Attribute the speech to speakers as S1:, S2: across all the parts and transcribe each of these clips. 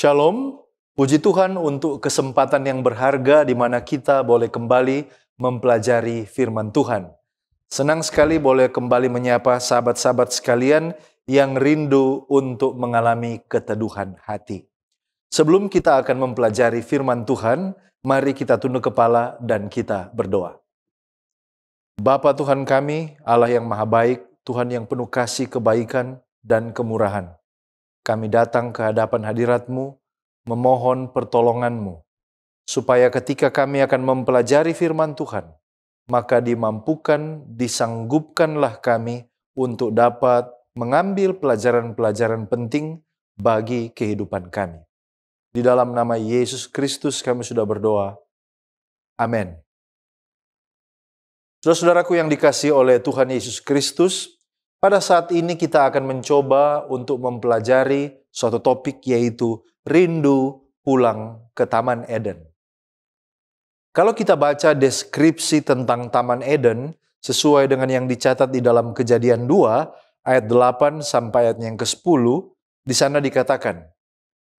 S1: Shalom, puji Tuhan untuk kesempatan yang berharga di mana kita boleh kembali mempelajari firman Tuhan. Senang sekali boleh kembali menyapa sahabat-sahabat sekalian yang rindu untuk mengalami keteduhan hati. Sebelum kita akan mempelajari firman Tuhan, mari kita tunduk kepala dan kita berdoa. Bapa Tuhan kami, Allah yang maha baik, Tuhan yang penuh kasih, kebaikan, dan kemurahan. Kami datang ke hadapan hadirat-Mu, memohon pertolongan-Mu, supaya ketika kami akan mempelajari firman Tuhan, maka dimampukan, disanggupkanlah kami untuk dapat mengambil pelajaran-pelajaran penting bagi kehidupan kami. Di dalam nama Yesus Kristus kami sudah berdoa. Amin. Saudara-saudaraku yang dikasihi oleh Tuhan Yesus Kristus, pada saat ini kita akan mencoba untuk mempelajari suatu topik yaitu rindu pulang ke Taman Eden. Kalau kita baca deskripsi tentang Taman Eden sesuai dengan yang dicatat di dalam Kejadian 2 ayat 8 sampai ayat yang ke-10, di sana dikatakan,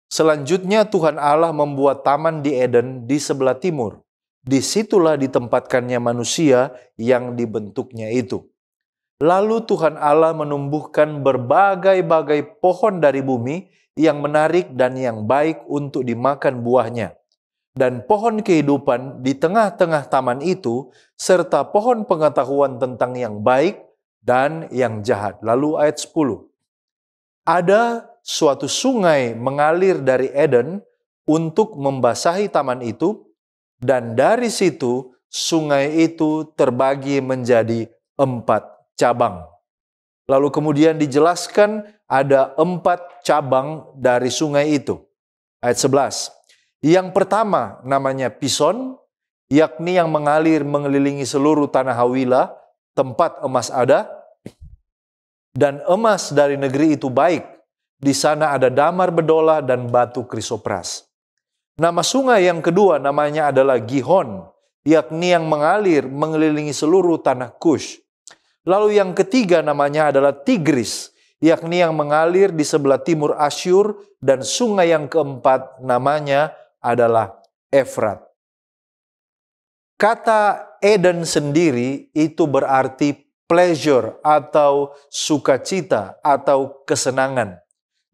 S1: selanjutnya Tuhan Allah membuat taman di Eden di sebelah timur. Disitulah ditempatkannya manusia yang dibentuknya itu. Lalu Tuhan Allah menumbuhkan berbagai-bagai pohon dari bumi yang menarik dan yang baik untuk dimakan buahnya. Dan pohon kehidupan di tengah-tengah taman itu, serta pohon pengetahuan tentang yang baik dan yang jahat. Lalu ayat 10. Ada suatu sungai mengalir dari Eden untuk membasahi taman itu, dan dari situ sungai itu terbagi menjadi 4 cabang. Lalu kemudian dijelaskan ada 4 cabang dari sungai itu. Ayat 11. Yang pertama namanya Pison, yakni yang mengalir mengelilingi seluruh tanah Hawila, tempat emas ada. Dan emas dari negeri itu baik. Di sana ada damar bedola dan batu krisopras. Nama sungai yang kedua namanya adalah Gihon, yakni yang mengalir mengelilingi seluruh tanah Kush. Lalu yang ketiga namanya adalah Tigris, yakni yang mengalir di sebelah timur Asyur, dan sungai yang keempat namanya adalah Efrat. Kata Eden sendiri itu berarti pleasure atau sukacita atau kesenangan.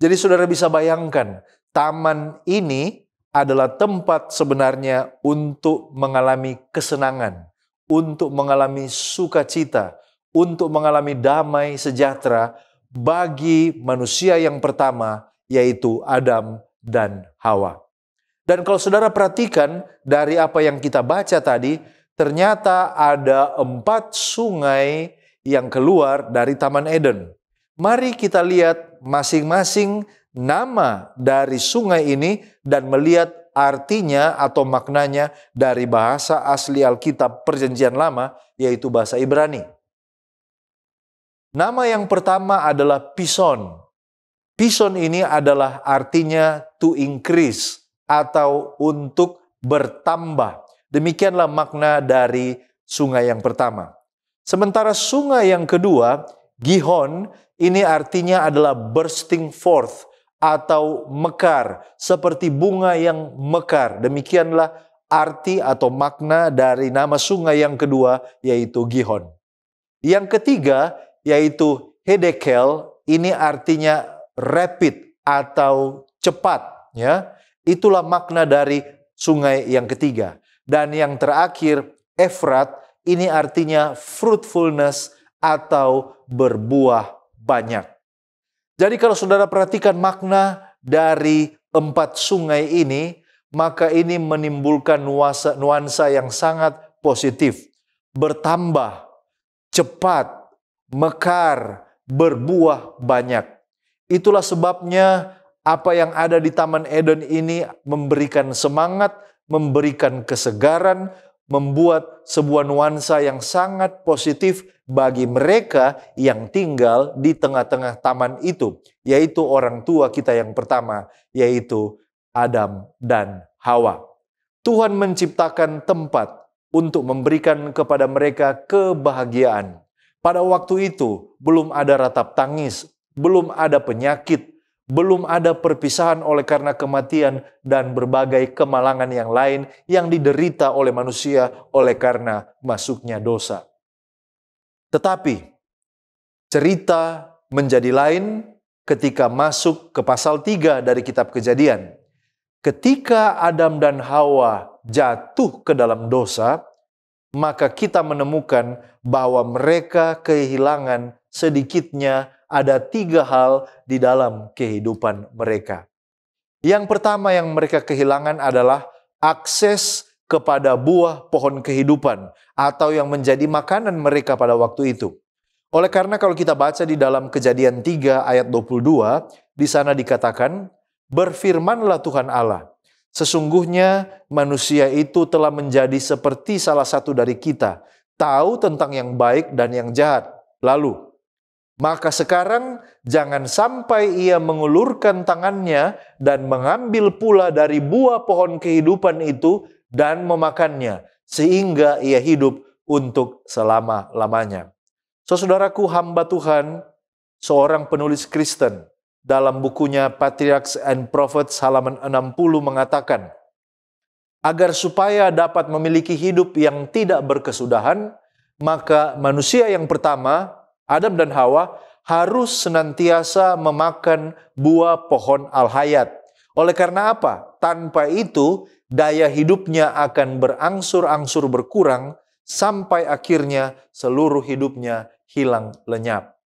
S1: Jadi saudara bisa bayangkan, taman ini adalah tempat sebenarnya untuk mengalami kesenangan, untuk mengalami sukacita, untuk mengalami damai sejahtera bagi manusia yang pertama, yaitu Adam dan Hawa. Dan kalau saudara perhatikan dari apa yang kita baca tadi, ternyata ada 4 sungai yang keluar dari Taman Eden. Mari kita lihat masing-masing nama dari sungai ini dan melihat artinya atau maknanya dari bahasa asli Alkitab Perjanjian Lama, yaitu bahasa Ibrani. Nama yang pertama adalah Pison. Pison ini adalah artinya to increase atau untuk bertambah. Demikianlah makna dari sungai yang pertama. Sementara sungai yang kedua, Gihon, ini artinya adalah bursting forth atau mekar, seperti bunga yang mekar. Demikianlah arti atau makna dari nama sungai yang kedua, yaitu Gihon. Yang ketiga, yaitu Hedekel, ini artinya rapid atau cepat, ya. Itulah makna dari sungai yang ketiga. Dan yang terakhir, Efrat, ini artinya fruitfulness atau berbuah banyak. Jadi kalau saudara perhatikan makna dari 4 sungai ini, maka ini menimbulkan nuansa yang sangat positif. Bertambah, cepat, mekar, berbuah banyak. Itulah sebabnya apa yang ada di Taman Eden ini memberikan semangat, memberikan kesegaran, membuat sebuah nuansa yang sangat positif bagi mereka yang tinggal di tengah-tengah taman itu, yaitu orang tua kita yang pertama, yaitu Adam dan Hawa. Tuhan menciptakan tempat untuk memberikan kepada mereka kebahagiaan. Pada waktu itu belum ada ratap tangis, belum ada penyakit, Belum ada perpisahan oleh karena kematian dan berbagai kemalangan yang lain yang diderita oleh manusia oleh karena masuknya dosa. Tetapi cerita menjadi lain ketika masuk ke pasal 3 dari kitab Kejadian. Ketika Adam dan Hawa jatuh ke dalam dosa, maka kita menemukan bahwa mereka kehilangan sedikitnya ada 3 hal di dalam kehidupan mereka. Yang pertama yang mereka kehilangan adalah akses kepada buah pohon kehidupan atau yang menjadi makanan mereka pada waktu itu. Oleh karena kalau kita baca di dalam Kejadian 3 ayat 22, di sana dikatakan, "Berfirmanlah Tuhan Allah, sesungguhnya manusia itu telah menjadi seperti salah satu dari kita, tahu tentang yang baik dan yang jahat. Lalu, maka sekarang jangan sampai ia mengulurkan tangannya dan mengambil pula dari buah pohon kehidupan itu dan memakannya, sehingga ia hidup untuk selama-lamanya." Saudaraku, hamba Tuhan, seorang penulis Kristen, dalam bukunya Patriarchs and Prophets halaman 60 mengatakan, agar supaya dapat memiliki hidup yang tidak berkesudahan, maka manusia yang pertama, Adam dan Hawa, harus senantiasa memakan buah pohon al-hayat. Oleh karena apa? Tanpa itu, daya hidupnya akan berangsur-angsur berkurang, sampai akhirnya seluruh hidupnya hilang lenyap.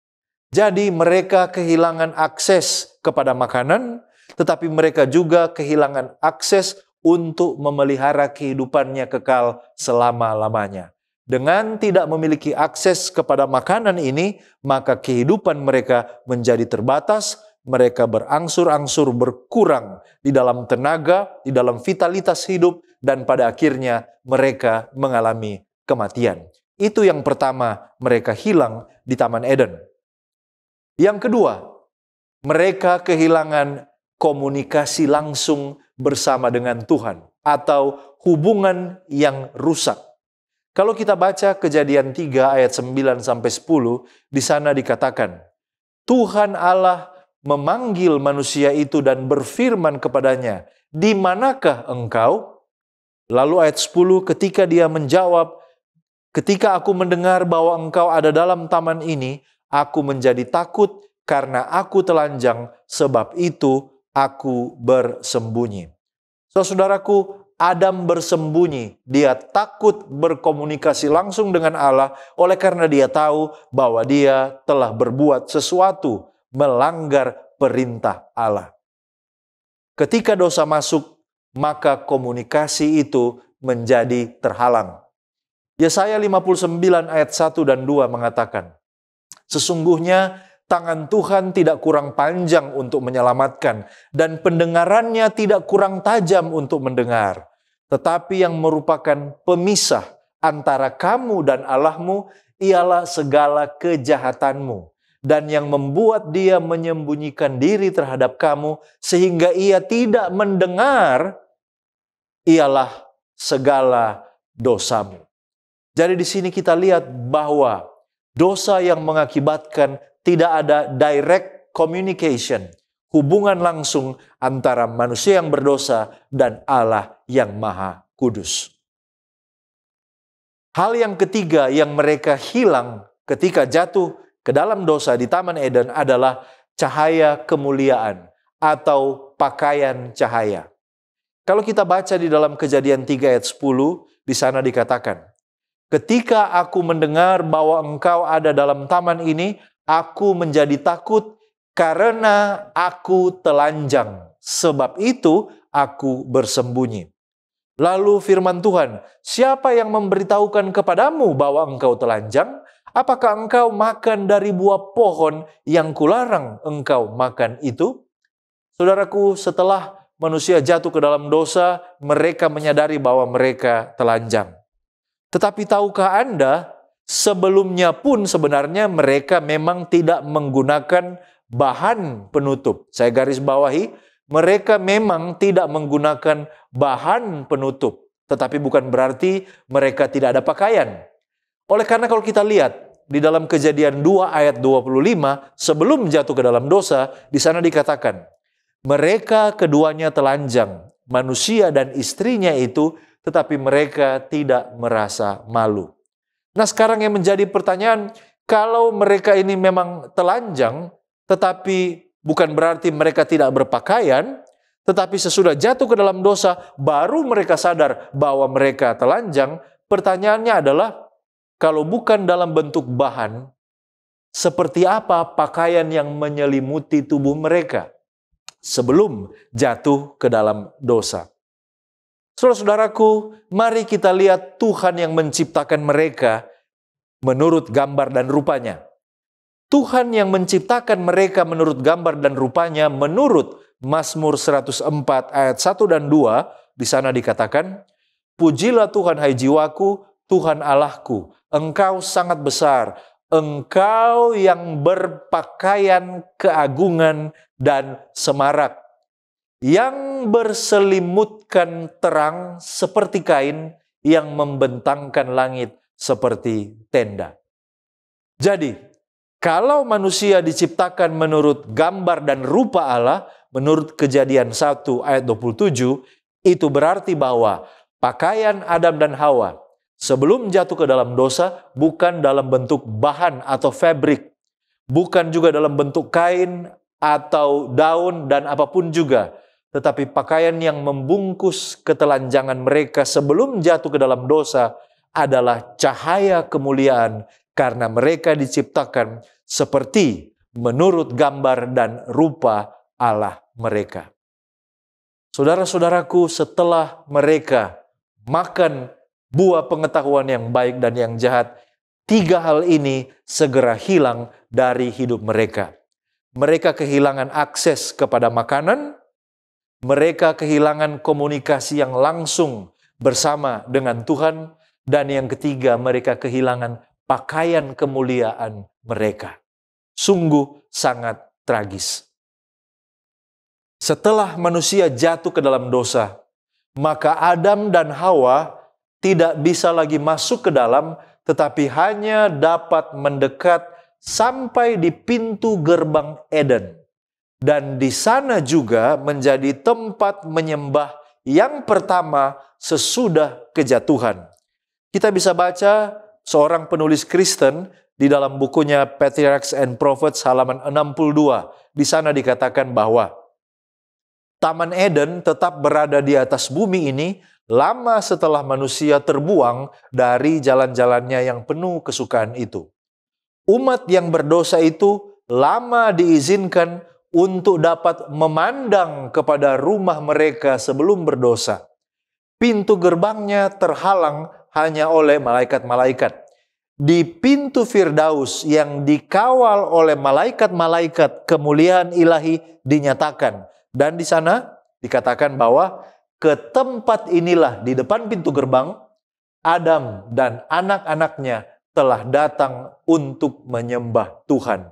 S1: Jadi mereka kehilangan akses kepada makanan, tetapi mereka juga kehilangan akses untuk memelihara kehidupannya kekal selama-lamanya. Dengan tidak memiliki akses kepada makanan ini, maka kehidupan mereka menjadi terbatas, mereka berangsur-angsur berkurang di dalam tenaga, di dalam vitalitas hidup, dan pada akhirnya mereka mengalami kematian. Itu yang pertama, mereka hilang di Taman Eden. Yang kedua, mereka kehilangan komunikasi langsung bersama dengan Tuhan atau hubungan yang rusak. Kalau kita baca Kejadian 3 ayat 9-10, di sana dikatakan, Tuhan Allah memanggil manusia itu dan berfirman kepadanya, "Di manakah engkau?" Lalu ayat 10, ketika dia menjawab, "Ketika aku mendengar bahwa engkau ada dalam taman ini, aku menjadi takut karena aku telanjang, sebab itu aku bersembunyi." Saudaraku, Adam bersembunyi. Dia takut berkomunikasi langsung dengan Allah oleh karena dia tahu bahwa dia telah berbuat sesuatu melanggar perintah Allah. Ketika dosa masuk, maka komunikasi itu menjadi terhalang. Yesaya 59 ayat 1 dan 2 mengatakan, "Sesungguhnya tangan Tuhan tidak kurang panjang untuk menyelamatkan, dan pendengarannya tidak kurang tajam untuk mendengar. Tetapi yang merupakan pemisah antara kamu dan Allahmu ialah segala kejahatanmu, dan yang membuat dia menyembunyikan diri terhadap kamu sehingga ia tidak mendengar ialah segala dosamu." Jadi di sini kita lihat bahwa dosa yang mengakibatkan tidak ada direct communication, hubungan langsung antara manusia yang berdosa dan Allah yang Maha Kudus. Hal yang ketiga yang mereka hilang ketika jatuh ke dalam dosa di Taman Eden adalah cahaya kemuliaan atau pakaian cahaya. Kalau kita baca di dalam Kejadian 3 ayat 10, di sana dikatakan, "Ketika aku mendengar bahwa engkau ada dalam taman ini, aku menjadi takut karena aku telanjang. Sebab itu aku bersembunyi." Lalu firman Tuhan, "Siapa yang memberitahukan kepadamu bahwa engkau telanjang? Apakah engkau makan dari buah pohon yang kularang engkau makan itu?" Saudaraku, setelah manusia jatuh ke dalam dosa, mereka menyadari bahwa mereka telanjang. Tetapi tahukah Anda, sebelumnya pun sebenarnya mereka memang tidak menggunakan bahan penutup. Saya garis bawahi, mereka memang tidak menggunakan bahan penutup. Tetapi bukan berarti mereka tidak ada pakaian. Oleh karena kalau kita lihat, di dalam Kejadian 2 ayat 25, sebelum jatuh ke dalam dosa, di sana dikatakan, mereka keduanya telanjang, manusia dan istrinya itu, tetapi mereka tidak merasa malu. Nah, sekarang yang menjadi pertanyaan, kalau mereka ini memang telanjang, tetapi bukan berarti mereka tidak berpakaian, tetapi sesudah jatuh ke dalam dosa, baru mereka sadar bahwa mereka telanjang. Pertanyaannya adalah, kalau bukan dalam bentuk bahan, seperti apa pakaian yang menyelimuti tubuh mereka sebelum jatuh ke dalam dosa? Saudara-saudaraku, mari kita lihat Tuhan yang menciptakan mereka menurut gambar dan rupanya. Tuhan yang menciptakan mereka menurut gambar dan rupanya, menurut Mazmur 104 ayat 1 dan 2, di sana dikatakan, pujilah Tuhan hai jiwaku, Tuhan Allahku, Engkau sangat besar, Engkau yang berpakaian keagungan dan semarak, yang berselimutkan terang seperti kain, yang membentangkan langit seperti tenda. Jadi, kalau manusia diciptakan menurut gambar dan rupa Allah, menurut Kejadian 1 ayat 27, itu berarti bahwa pakaian Adam dan Hawa sebelum jatuh ke dalam dosa bukan dalam bentuk bahan atau fabrik, bukan juga dalam bentuk kain atau daun dan apapun juga, tetapi pakaian yang membungkus ketelanjangan mereka sebelum jatuh ke dalam dosa adalah cahaya kemuliaan, karena mereka diciptakan seperti menurut gambar dan rupa Allah mereka. Saudara-saudaraku, setelah mereka makan buah pengetahuan yang baik dan yang jahat, 3 hal ini segera hilang dari hidup mereka. Mereka kehilangan akses kepada makanan, mereka kehilangan komunikasi yang langsung bersama dengan Tuhan, dan yang ketiga, mereka kehilangan pakaian kemuliaan mereka. Sungguh sangat tragis. Setelah manusia jatuh ke dalam dosa, maka Adam dan Hawa tidak bisa lagi masuk ke dalam, tetapi hanya dapat mendekat sampai di pintu gerbang Eden. Dan di sana juga menjadi tempat menyembah yang pertama sesudah kejatuhan. Kita bisa baca seorang penulis Kristen di dalam bukunya Patriarchs and Prophets halaman 62. Di sana dikatakan bahwa Taman Eden tetap berada di atas bumi ini lama setelah manusia terbuang dari jalan-jalannya yang penuh kesukaan itu. Umat yang berdosa itu lama diizinkan untuk dapat memandang kepada rumah mereka sebelum berdosa. Pintu gerbangnya terhalang hanya oleh malaikat-malaikat. Di pintu Firdaus yang dikawal oleh malaikat-malaikat, kemuliaan ilahi dinyatakan. Dan di sana dikatakan bahwa ke tempat inilah, di depan pintu gerbang, Adam dan anak-anaknya telah datang untuk menyembah Tuhan.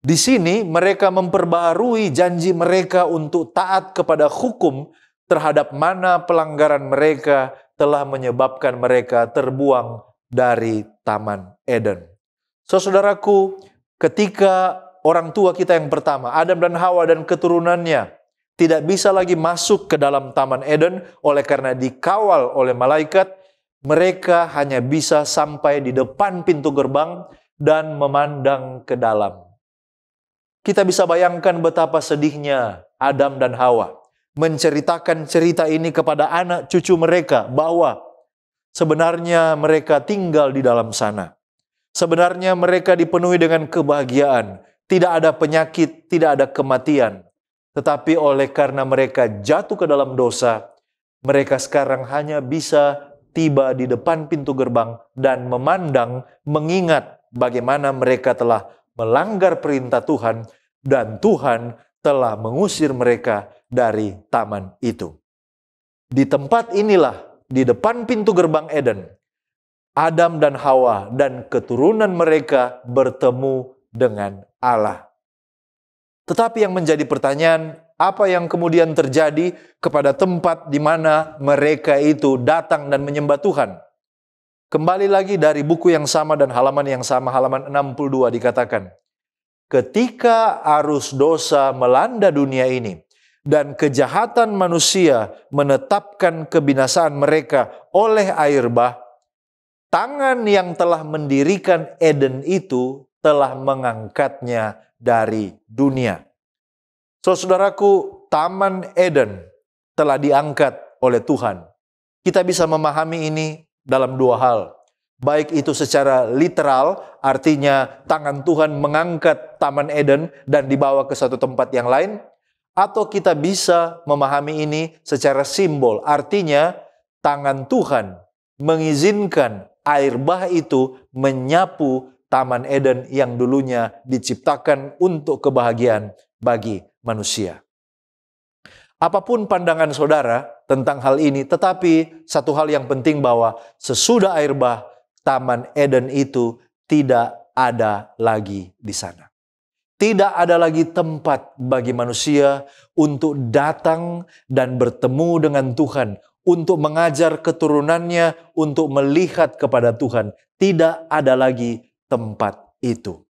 S1: Di sini mereka memperbaharui janji mereka untuk taat kepada hukum terhadap mana pelanggaran mereka telah menyebabkan mereka terbuang dari Taman Eden. Saudaraku, ketika orang tua kita yang pertama, Adam dan Hawa dan keturunannya, tidak bisa lagi masuk ke dalam Taman Eden oleh karena dikawal oleh malaikat, mereka hanya bisa sampai di depan pintu gerbang dan memandang ke dalam. Kita bisa bayangkan betapa sedihnya Adam dan Hawa menceritakan cerita ini kepada anak cucu mereka bahwa sebenarnya mereka tinggal di dalam sana. Sebenarnya mereka dipenuhi dengan kebahagiaan, tidak ada penyakit, tidak ada kematian. Tetapi oleh karena mereka jatuh ke dalam dosa, mereka sekarang hanya bisa tiba di depan pintu gerbang dan memandang, mengingat bagaimana mereka telah melanggar perintah Tuhan dan Tuhan telah mengusir mereka dari taman itu. Di tempat inilah, di depan pintu gerbang Eden, Adam dan Hawa dan keturunan mereka bertemu dengan Allah. Tetapi yang menjadi pertanyaan, apa yang kemudian terjadi kepada tempat di mana mereka itu datang dan menyembah Tuhan? Kembali lagi dari buku yang sama dan halaman yang sama, halaman 62 dikatakan, ketika arus dosa melanda dunia ini dan kejahatan manusia menetapkan kebinasaan mereka oleh air bah, tangan yang telah mendirikan Eden itu telah mengangkatnya dari dunia. Saudaraku, Taman Eden telah diangkat oleh Tuhan. Kita bisa memahami ini dalam dua hal. Baik itu secara literal, artinya tangan Tuhan mengangkat Taman Eden dan dibawa ke satu tempat yang lain. Atau kita bisa memahami ini secara simbol, artinya tangan Tuhan mengizinkan air bah itu menyapu Taman Eden yang dulunya diciptakan untuk kebahagiaan bagi manusia. Apapun pandangan saudara tentang hal ini, tetapi satu hal yang penting bahwa sesudah air bah, Taman Eden itu tidak ada lagi di sana. Tidak ada lagi tempat bagi manusia untuk datang dan bertemu dengan Tuhan, untuk mengajar keturunannya, untuk melihat kepada Tuhan. Tidak ada lagi tempat itu.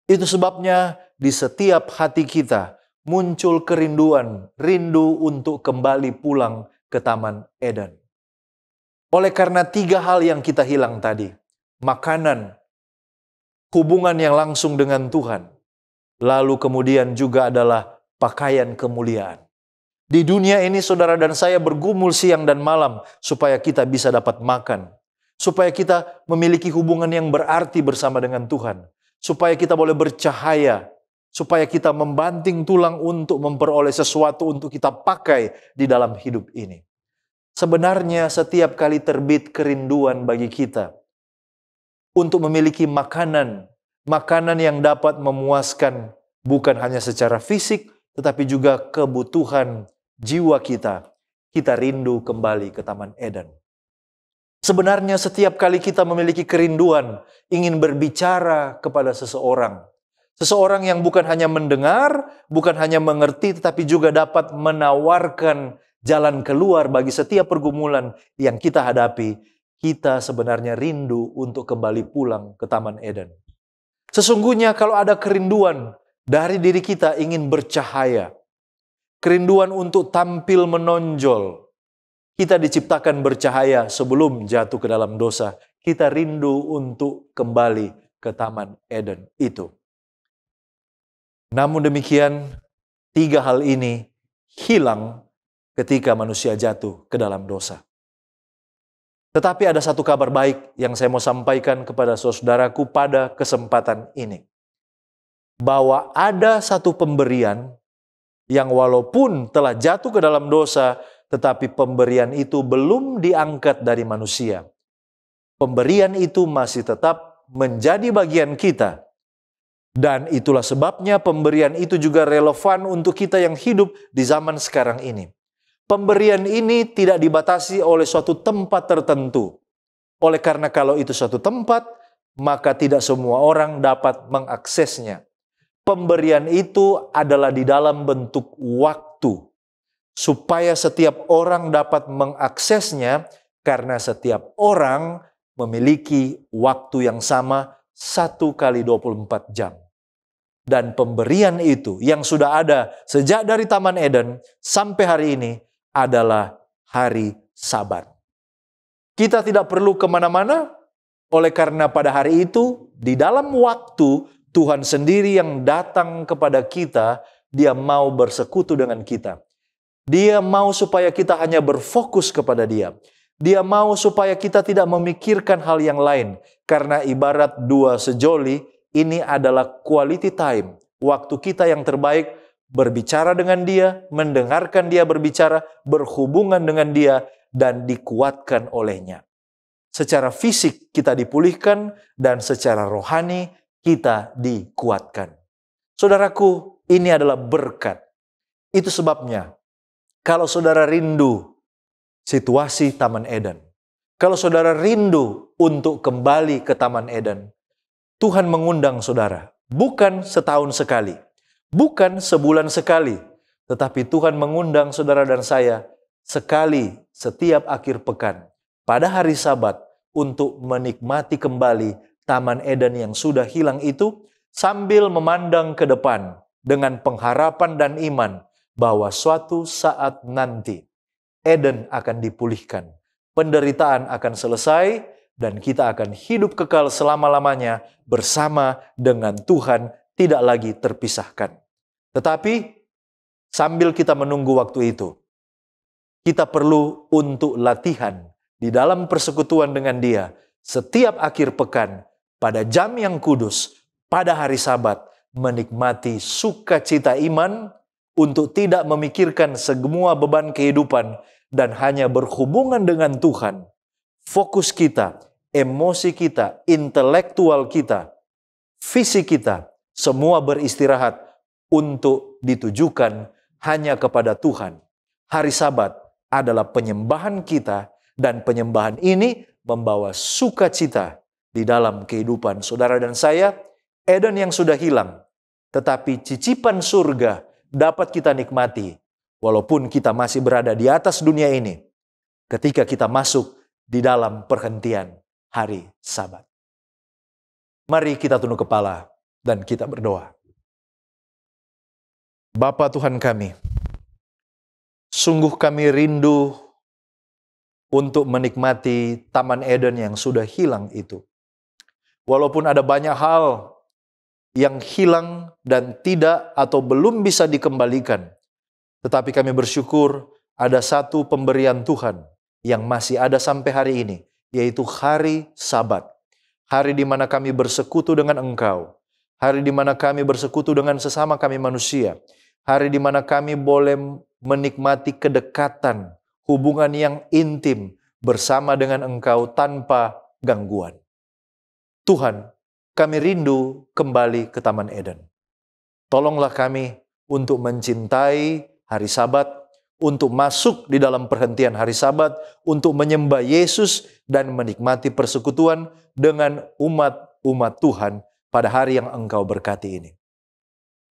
S1: Itu sebabnya di setiap hati kita muncul kerinduan, rindu untuk kembali pulang ke Taman Eden. Oleh karena tiga hal yang kita hilang tadi, makanan, hubungan yang langsung dengan Tuhan, lalu kemudian juga adalah pakaian kemuliaan. Di dunia ini saudara dan saya bergumul siang dan malam supaya kita bisa dapat makan, supaya kita memiliki hubungan yang berarti bersama dengan Tuhan, supaya kita boleh bercahaya, supaya kita membanting tulang untuk memperoleh sesuatu untuk kita pakai di dalam hidup ini. Sebenarnya setiap kali terbit kerinduan bagi kita untuk memiliki makanan yang dapat memuaskan bukan hanya secara fisik, tetapi juga kebutuhan jiwa kita. Kita rindu kembali ke Taman Eden. Sebenarnya setiap kali kita memiliki kerinduan, ingin berbicara kepada seseorang, seseorang yang bukan hanya mendengar, bukan hanya mengerti, tetapi juga dapat menawarkan jalan keluar bagi setiap pergumulan yang kita hadapi, kita sebenarnya rindu untuk kembali pulang ke Taman Eden. Sesungguhnya kalau ada kerinduan dari diri kita ingin bercahaya, kerinduan untuk tampil menonjol, kita diciptakan bercahaya sebelum jatuh ke dalam dosa. Kita rindu untuk kembali ke Taman Eden itu. Namun demikian, tiga hal ini hilang ketika manusia jatuh ke dalam dosa. Tetapi ada satu kabar baik yang saya mau sampaikan kepada saudaraku pada kesempatan ini. Bahwa ada satu pemberian yang walaupun telah jatuh ke dalam dosa, tetapi pemberian itu belum diangkat dari manusia. Pemberian itu masih tetap menjadi bagian kita. Dan itulah sebabnya pemberian itu juga relevan untuk kita yang hidup di zaman sekarang ini. Pemberian ini tidak dibatasi oleh suatu tempat tertentu. Oleh karena kalau itu suatu tempat, maka tidak semua orang dapat mengaksesnya. Pemberian itu adalah di dalam bentuk waktu. Supaya setiap orang dapat mengaksesnya, karena setiap orang memiliki waktu yang sama 1 kali 24 jam. Dan pemberian itu yang sudah ada sejak dari Taman Eden sampai hari ini adalah hari Sabat. Kita tidak perlu kemana-mana, oleh karena pada hari itu, di dalam waktu, Tuhan sendiri yang datang kepada kita, Dia mau bersekutu dengan kita. Dia mau supaya kita hanya berfokus kepada Dia. Dia mau supaya kita tidak memikirkan hal yang lain. Karena ibarat dua sejoli, ini adalah quality time. Waktu kita yang terbaik berbicara dengan Dia, mendengarkan Dia berbicara, berhubungan dengan Dia, dan dikuatkan olehnya. Secara fisik kita dipulihkan, dan secara rohani kita dikuatkan. Saudaraku, ini adalah berkat. Itu sebabnya, kalau saudara rindu situasi Taman Eden, kalau saudara rindu untuk kembali ke Taman Eden, Tuhan mengundang saudara, bukan setahun sekali, bukan sebulan sekali, tetapi Tuhan mengundang saudara dan saya sekali setiap akhir pekan, pada hari Sabat, untuk menikmati kembali Taman Eden yang sudah hilang itu, sambil memandang ke depan dengan pengharapan dan iman bahwa suatu saat nanti Eden akan dipulihkan, penderitaan akan selesai, dan kita akan hidup kekal selama-lamanya bersama dengan Tuhan, tidak lagi terpisahkan. Tetapi sambil kita menunggu waktu itu, kita perlu untuk latihan di dalam persekutuan dengan Dia setiap akhir pekan pada jam yang kudus, pada hari Sabat, menikmati sukacita iman untuk tidak memikirkan semua beban kehidupan dan hanya berhubungan dengan Tuhan. Fokus kita, emosi kita, intelektual kita, fisik kita, semua beristirahat untuk ditujukan hanya kepada Tuhan. Hari Sabat adalah penyembahan kita, dan penyembahan ini membawa sukacita di dalam kehidupan saudara dan saya. Eden yang sudah hilang, tetapi cicipan surga dapat kita nikmati walaupun kita masih berada di atas dunia ini ketika kita masuk di dalam perhentian hari Sabat. Mari kita tunduk kepala dan kita berdoa. Bapa Tuhan kami, sungguh kami rindu untuk menikmati Taman Eden yang sudah hilang itu. Walaupun ada banyak hal yang hilang dan tidak atau belum bisa dikembalikan, tetapi kami bersyukur ada satu pemberian Tuhan yang masih ada sampai hari ini, yaitu hari Sabat. Hari di mana kami bersekutu dengan Engkau. Hari di mana kami bersekutu dengan sesama kami manusia. Hari di mana kami boleh menikmati kedekatan, hubungan yang intim bersama dengan Engkau tanpa gangguan. Tuhan, kami rindu kembali ke Taman Eden. Tolonglah kami untuk mencintai hari Sabat, untuk masuk di dalam perhentian hari Sabat, untuk menyembah Yesus dan menikmati persekutuan dengan umat-umat Tuhan pada hari yang Engkau berkati ini.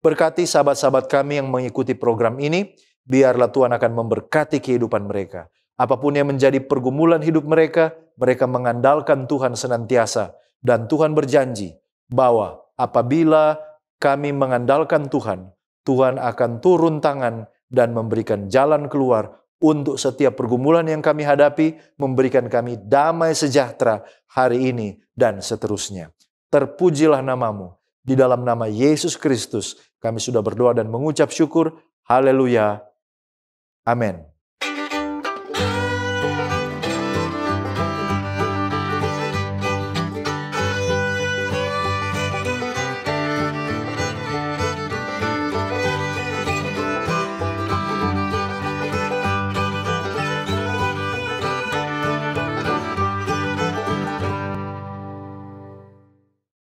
S1: Berkati sahabat-sahabat kami yang mengikuti program ini, biarlah Tuhan akan memberkati kehidupan mereka. Apapun yang menjadi pergumulan hidup mereka, mereka mengandalkan Tuhan senantiasa. Dan Tuhan berjanji bahwa apabila kami mengandalkan Tuhan, Tuhan akan turun tangan dan memberikan jalan keluar untuk setiap pergumulan yang kami hadapi, memberikan kami damai sejahtera hari ini dan seterusnya. Terpujilah namamu. Di dalam nama Yesus Kristus, kami sudah berdoa dan mengucap syukur. Haleluya. Amin.